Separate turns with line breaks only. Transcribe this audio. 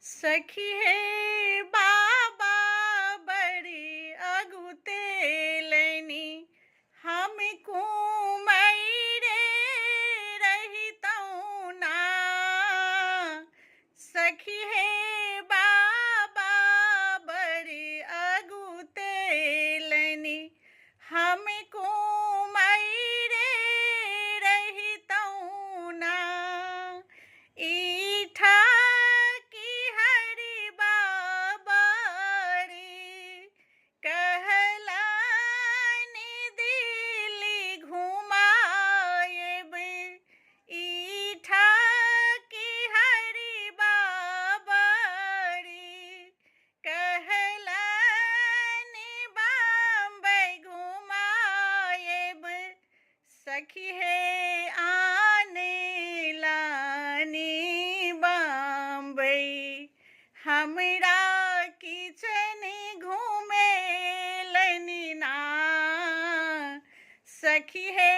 सखी है बाबा बड़ी अगुतेलनी हमको मयरे रहितौ ना। सखी है बाबा बड़ी अगुतेलनी हमको मयरे रहितौ ना। ईठा की हरि बाबरी कहलानी दिल्ली घुमाएब। ईठा की हरि बाबरी कहलानी बम्बई घुमाएब। सखी है आने लानी बम्बई हमरा किचनी घूमे लनी ना। सखी है